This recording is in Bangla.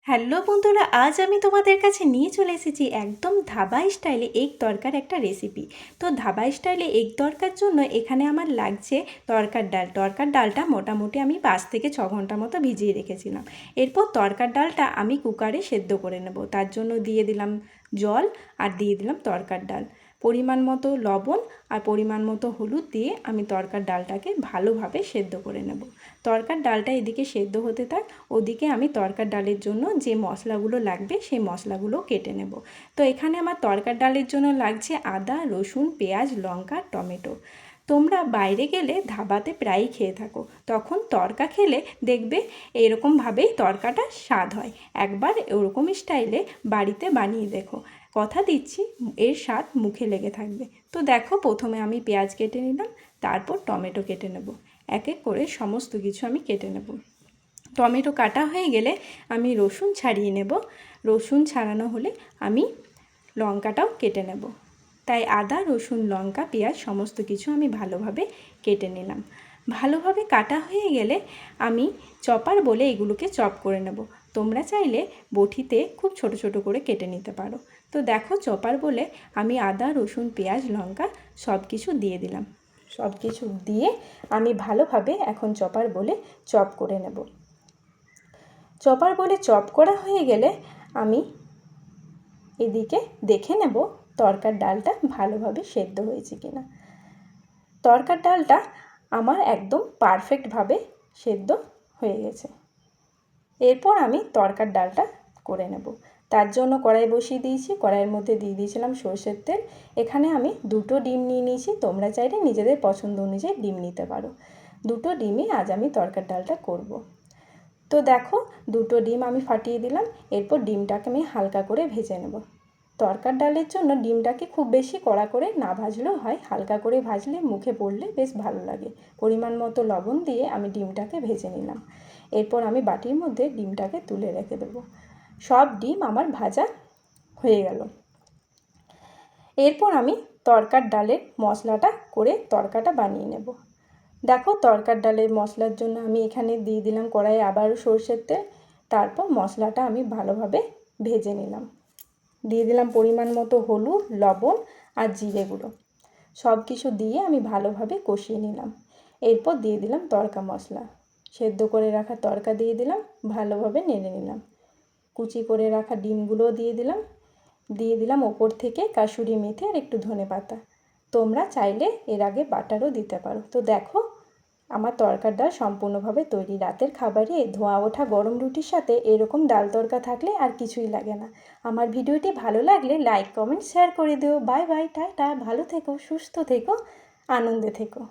হ্যালো বন্ধুরা, আজ আমি তোমাদের কাছে নিয়ে চলে এসেছি একদম ধাবা স্টাইলে এগ তড়কার একটা রেসিপি। তো ধাবা স্টাইলে এগ তড়কার জন্য এখানে আমার লাগছে তড়কার ডাল। তড়কার ডালটা মোটামুটি আমি 5 থেকে 6 ঘন্টা মতো ভিজিয়ে রেখেছিলাম। এরপর তড়কার ডালটা আমি কুকারে সেদ্ধ করে নেব। তার জন্য দিয়ে দিলাম জল আর দিয়ে দিলাম তড়কার ডাল, পরিমাণ মতো লবণ আর পরিমাণ মতো হলুদ দিয়ে আমি তড়কার ডালটাকে ভালোভাবে সেদ্ধ করে নেব। তড়কার ডালটা এদিকে সেদ্ধ হতে থাক, ওদিকে আমি তড়কার ডালের জন্য যে মশলাগুলো লাগবে সেই মশলাগুলো কেটে নেব। তো এখানে আমার তড়কার ডালের জন্য লাগছে আদা, রসুন, পেঁয়াজ, লঙ্কা, টমেটো। তোমরা বাইরে গেলে ধাবাতে প্রায়ই খেয়ে থাকো, তখন তড়কা খেলে দেখবে এরকমভাবেই তড়কাটা স্বাদ হয়। একবার ওরকম স্টাইলে বাড়িতে বানিয়ে দেখো, কথা দিচ্ছি এর স্বাদ মুখে লেগে থাকবে। তো দেখো, প্রথমে আমি পেঁয়াজ কেটে নিলাম, তারপর টমেটো কেটে নেব। এক এক করে সমস্ত কিছু আমি কেটে নেব। টমেটো কাটা হয়ে গেলে আমি রসুন ছাড়িয়ে নেব। রসুন ছাড়ানো হলে আমি লঙ্কাটাও কেটে নেব। তাই আদা, রসুন, লঙ্কা, পেঁয়াজ সমস্ত কিছু আমি ভালোভাবে কেটে নিলাম। ভালোভাবে কাটা হয়ে গেলে আমি চপার বলে এগুলোকে চপ করে নেব। তোমরা চাইলে বটিতে খুব ছোট ছোট করে কেটে নিতে পারো। তো দেখো, চপার বলে আমি আদা, রসুন, পেঁয়াজ, লঙ্কা সব কিছু দিয়ে দিলাম। সব কিছু দিয়ে আমি ভালোভাবে এখন চপার বলে চপ করে নেব। চপার বলে চপ করা হয়ে গেলে আমি এদিকে দেখে নেব তড়কার ডালটা ভালোভাবে সেদ্ধ হয়েছে কিনা। তড়কার ডালটা আমার একদম পারফেক্টভাবে সেদ্ধ হয়ে গেছে। এরপর আমি তড়কার ডালটা করে নেব। তার জন্য কড়াই বসিয়ে দিয়েছি। কড়াইয়ের মধ্যে দিয়ে দিয়েছিলাম সরষের তেল। এখানে আমি 2টো ডিম নিয়ে নিয়েছি। তোমরা চাইলে নিজেদের পছন্দ অনুযায়ী ডিম নিতে পারো। 2টো ডিমই আজ আমি তড়কার ডালটা করব। তো দেখো, 2টো ডিম আমি ফাটিয়ে দিলাম। এরপর ডিমটাকে আমি হালকা করে ভেজে নেব। তড়কার ডালের জন্য ডিমটাকে খুব বেশি কড়া করে না ভাজলেও হয়, হালকা করে ভাজলে মুখে পড়লে বেশ ভালো লাগে। পরিমাণ মতো লবণ দিয়ে আমি ডিমটাকে ভেজে নিলাম। এরপর আমি বাটির মধ্যে ডিমটাকে তুলে রেখে দেবো। সব ডিম আমার ভাজা হয়ে গেল। এরপর আমি তড়কার ডালের মশলাটা করে তড়কাটা বানিয়ে নেব। দেখো, তড়কার ডালের মশলার জন্য আমি এখানে দিয়ে দিলাম কড়াইয়ে আবারও সরষের তেল। তারপর মশলাটা আমি ভালোভাবে ভেজে নিলাম। দিয়ে দিলাম পরিমাণ মতো হলুদ, লবণ আর জিরে গুঁড়ো। সব কিছু দিয়ে আমি ভালোভাবে কষিয়ে নিলাম। এরপর দিয়ে দিলাম তড়কা মশলা। সেদ্ধ করে রাখা তড়কা দিয়ে দিলাম, ভালোভাবে নেড়ে নিলাম। কুচি করে রাখা ডিমগুলোও দিয়ে দিলাম। দিয়ে দিলাম ওপর থেকে কাসুরি মেথি আর একটু ধনেপাতা। তোমরা চাইলে এর আগে বাটারও দিতে পারো। তো দেখো, আমার তড়কার ডাল সম্পূর্ণভাবে তৈরি। রাতের খাবারে ধোঁয়া ওঠা গরম রুটির সাথে এরকম ডাল তড়কা থাকলে আর কিছুই লাগে না। আমার ভিডিওটি ভালো লাগলে লাইক, কমেন্ট, শেয়ার করে দিও। Bye bye, tata. ভালো থেকো, সুস্থ থেকো, আনন্দে থেকো।